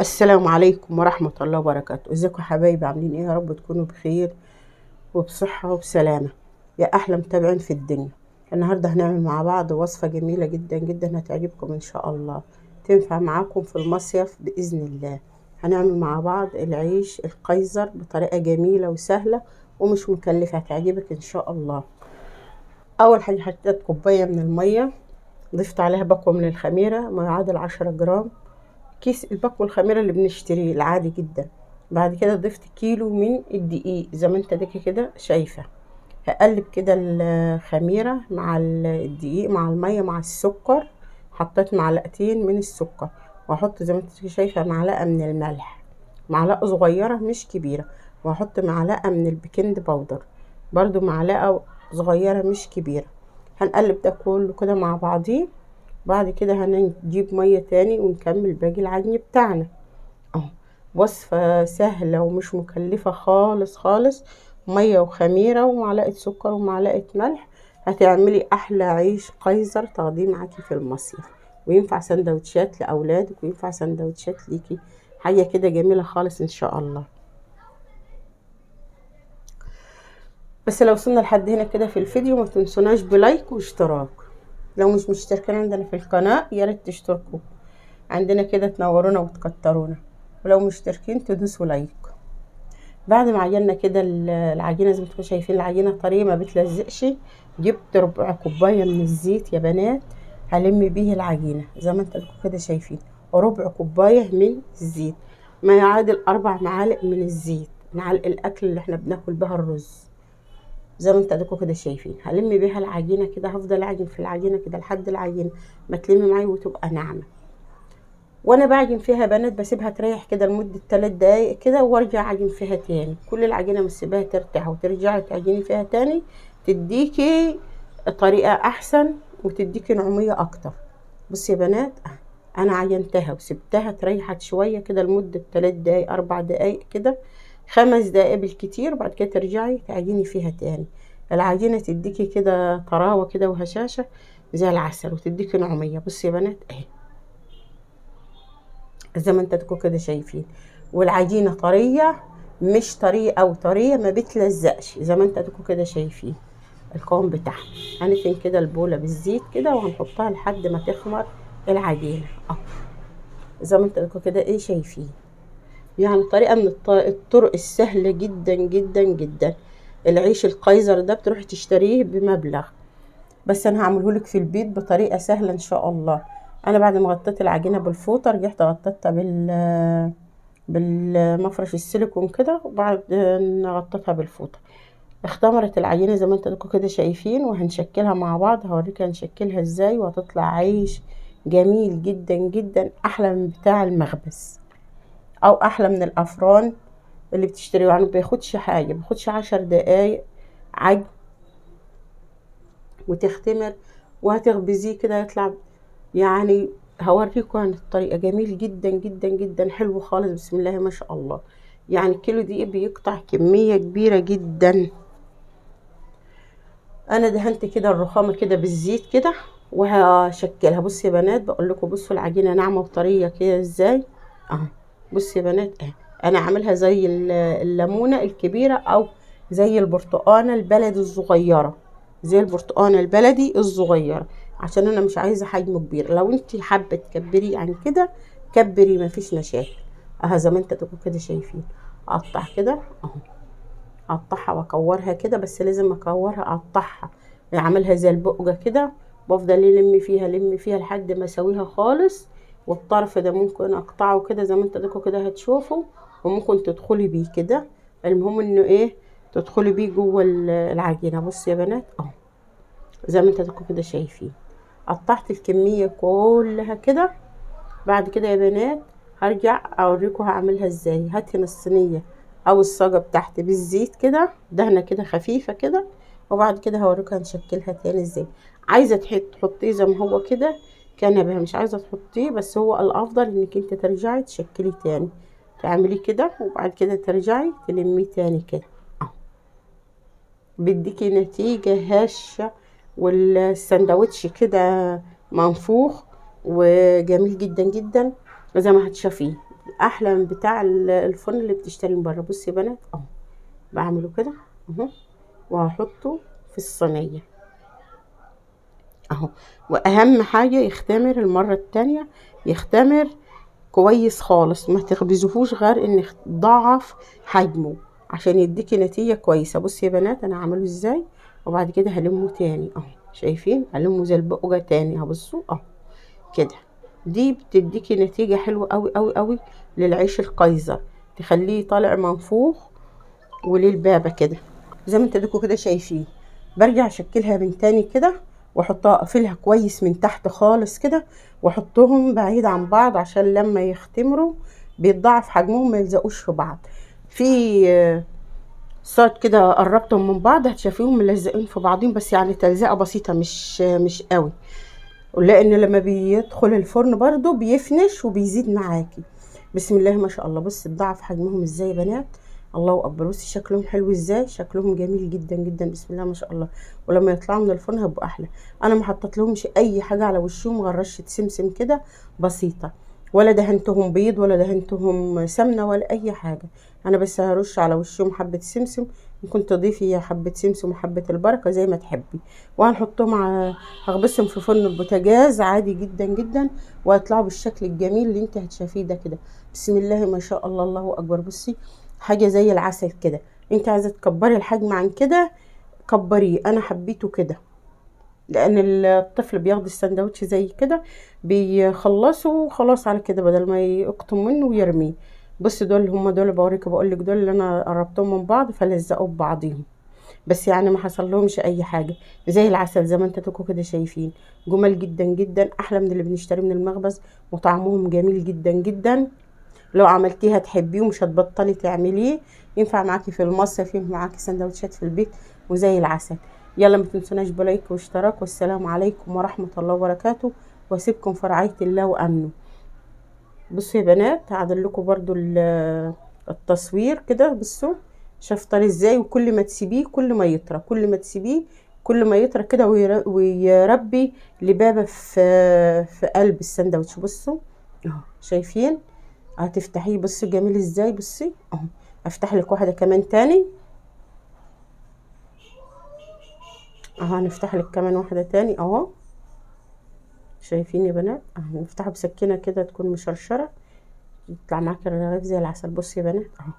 السلام عليكم ورحمة الله وبركاته. ازيكم يا حبايبي؟ عاملين ايه؟ يا رب تكونوا بخير وبصحة وبسلامة يا احلى متابعين في الدنيا. النهاردة هنعمل مع بعض وصفة جميلة جدا جدا هتعجبكم ان شاء الله، تنفع معاكم في المصيف بإذن الله. هنعمل مع بعض العيش القيصر بطريقة جميلة وسهلة ومش مكلفة، هتعجبك ان شاء الله. اول حاجة حطيت كوباية من المية، ضفت عليها بكوة من الخميرة ما يعادل 10 جرام، كيس الباكو الخميرة اللي بنشتريه العادي جدا. بعد كده ضفت كيلو من الدقيق زي ما انت ديكي كده شايفة. هقلب كده الخميرة مع الدقيق مع المية مع السكر. حطيت معلقتين من السكر، واحط زي ما انت شايفة معلقة من الملح، معلقة صغيرة مش كبيرة، واحط معلقة من البيكنج باودر برضو معلقة صغيرة مش كبيرة. هنقلب ده كله كده مع بعضيه. بعد كده هنجيب مية تاني ونكمل باقي العجن بتاعنا. اهو وصفة سهلة ومش مكلفة خالص خالص، مية وخميرة ومعلقة سكر ومعلقة ملح، هتعملي احلى عيش قيصر تاخديه معاكي في المصيف، وينفع سندوتشات لاولادك وينفع سندوتشات ليكي، حاجة كده جميلة خالص ان شاء الله. بس لو وصلنا لحد هنا كده في الفيديو ما تنسوناش بلايك واشتراك. لو مش مشتركين عندنا في القناة يا ريت تشتركوا عندنا كده، تنورونا وتكترونا، ولو مشتركين تدوسوا لايك. بعد ما عجنا كده العجينه زي ما انتم شايفين العجينه طريه ما بتلزقش، جبت ربع كوبايه من الزيت يا بنات، هلم بيه العجينه زي ما انتم كده شايفين، وربع كوبايه من الزيت ما يعادل 4 معالق من الزيت، معالق الاكل اللي احنا بناكل بها الرز. زي ما انتوا كده شايفين هلم بيها العجينه كده، هفضل اعجن في العجينه كده لحد العجينه ما تلم معايا وتبقى ناعمه. وانا بعجن فيها بنات بسيبها تريح كده لمده 3 دقايق كده، وارجع اعجن فيها تاني. كل العجينه بسيبها ترتاح وترجعي تعجني فيها تاني، تديكي طريقه احسن وتديكي نعوميه اكتر. بصي يا بنات، انا عجنتها وسبتها تريحت شويه كده لمده 3 دقايق 4 دقايق كده، 5 دقايق بالكتير، وبعد كده ترجعي تعجني فيها تاني. العجينه تديكي كده طراوه كده وهشاشه زي العسل وتديكي نعوميه. بصي يا بنات اهي زي ما انتوا كده شايفين، والعجينه طريه مش طريه او طريه ما بتلزقش، زي ما انتوا كده شايفين القوام بتاعها. هنتن كده البوله بالزيت كده وهنحطها لحد ما تخمر العجينه اهو زي ما انتوا كده ايه شايفين. يعني طريقه من الطرق السهله جدا جدا جدا. العيش القيصر ده بتروحي تشتريه بمبلغ، بس انا هعمله لك في البيت بطريقه سهله ان شاء الله. انا بعد ما غطيت العجينه بالفوطه رجعت غطيتها بالمفرش السيليكون كده، وبعدين غطيتها بالفوطه. اختمرت العجينه زي ما انتوا كده شايفين، وهنشكلها مع بعض. هوريك هنشكلها ازاي، وهتطلع عيش جميل جدا جدا، احلى من بتاع المخبز او احلى من الافران اللي بتشتريه. يعني بياخدش حاجه، بياخدش 10 دقايق عجن وتختمر وهتخبزيه كده يطلع. يعني هوريكم عن الطريقة جميل جدا جدا جدا، حلو خالص بسم الله ما شاء الله. يعني كيلو دقيق بيقطع كمية كبيرة جدا. انا دهنت كده الرخامة كده بالزيت كده وهشكلها. بصوا يا بنات بقول لكم، بصوا العجينة ناعمة وطرية كده ازاي اهو. بصوا يا بنات اهي، انا عاملها زي الليمونة الكبيرة او زي البرتقانة البلدي الصغيرة، زي البرتقانة البلدي الصغيرة، عشان انا مش عايزة حجم كبير. لو انت حابة تكبري عن كده كبري مفيش مشاكل اهو زي ما انتوا كده شايفين. اقطع كده اهو، اقطعها واكورها كده، بس لازم اكورها اقطعها اعملها زي البقجة كده. بفضل الم فيها لحد ما اسويها خالص. والطرف ده ممكن اقطعه كده زي ما انتوا كده هتشوفوا، وممكن تدخلي بيه كده. المهم انه ايه، تدخلي بيه جوه العجينه. بصوا يا بنات اهو زي ما انتوا كده شايفين، قطعت الكميه كلها كده. بعد كده يا بنات هرجع اوريكم هعملها ازاي. هاتي الصينيه او الصاجه بتاعتي بالزيت كده، دهنه كده خفيفه كده، وبعد كده هوريكم هنشكلها تاني ازاي. عايزه تحطيه زي ما هو كده كان بها، مش عايزه تحطيه، بس هو الافضل انك انت ترجعي تشكلي تاني، تعملي كده وبعد كده ترجعي تلميه تاني كده اهو، بيديكي نتيجه هشه. والسندوتش كده منفوخ وجميل جدا جدا زي ما هتشوفيه. احلى من بتاع الفرن اللي بتشتري من بره. بصي يا بنات اهو بعمله كده اهو، وهحطه في الصينيه اهو. واهم حاجه يختمر المره التانية، يختمر كويس خالص، ما تخبزوهوش غير ان ضعف حجمه عشان يديكي نتيجه كويسه. بصي يا بنات انا هعمله ازاي، وبعد كده هلمه تاني اهو. شايفين؟ هلمه زي البقجه تاني هبصوا اهو كده. دي بتديكي نتيجه حلوه قوي قوي قوي للعيش القيصر، تخليه طالع منفوخ وللبابه كده زي ما انتوا دوكوا كده شايفين. برجع اشكلها من تاني كده، واحطها اقفلها كويس من تحت خالص كده، واحطهم بعيد عن بعض عشان لما يختمروا بيتضاعف حجمهم ما يلزقوش في بعض. في صوت كده قربتهم من بعض هتشوفيهم ملزقين في بعضهم، بس يعني تلزقه بسيطه مش قوي، لان لما بيدخل الفرن برضو بيفنش وبيزيد معاكي. بسم الله ما شاء الله. بصي تضاعف حجمهم ازاي يا بنات، الله اكبر. بصي شكلهم حلو ازاي، شكلهم جميل جدا جدا بسم الله ما شاء الله. ولما يطلعوا من الفرن هيبقوا احلى. انا ما حطيت لهمش اي حاجه على وشهم غير رشه سمسم كده بسيطه، ولا دهنتهم بيض ولا دهنتهم سمنه ولا اي حاجه. انا بس هرش على وشهم حبه سمسم، ممكن تضيفي حبه سمسم وحبه البركه زي ما تحبي. وهنحطهم هغبسهم في فرن البوتاجاز عادي جدا جدا، وهيطلعوا بالشكل الجميل اللي انت هتشوفيه ده كده. بسم الله ما شاء الله الله اكبر. بصي حاجه زي العسل كده. انت عايزه تكبري الحجم عن كده كبريه، انا حبيته كده لان الطفل بياخد السندوتش زي كده بيخلصه وخلاص على كده بدل ما يقطم منه ويرميه. بصي دول هم دول بوريك، بقول لك دول اللي انا قربتهم من بعض فلزقوا ببعضهم، بس يعني ما حصل لهمش اي حاجه، زي العسل زي ما انتوا كده شايفين. جمال جدا جدا، احلى من اللي بنشتريه من المخبز، وطعمهم جميل جدا جدا. لو عملتيها تحبيه ومش هتبطلي تعمليه. ينفع معاكي في المصيف، ينفع معاكي سندوتشات في البيت وزي العسل. يلا ما تنسوناش بلايك واشتراك، والسلام عليكم ورحمه الله وبركاته، واسيبكم في رعايه الله وامنه. بصوا يا بنات هعدل لكم برضو التصوير كده. بصوا شفتري ازاي، وكل ما تسيبيه كل ما يطرى، كل ما تسيبيه كل ما يطرى كده ويربي لبابة في قلب السندوتش. بصوا اهو شايفين؟ هتفتحيه بصي جميل ازاي. بصي اهو افتح لك واحده كمان تاني اهو، هنفتح لك كمان واحده تاني اهو. شايفين يا بنات؟ اهو نفتحها بسكينه كده تكون مشرشره، يطلع معاكي الرغيف زي العسل. بصي يا بنات اهو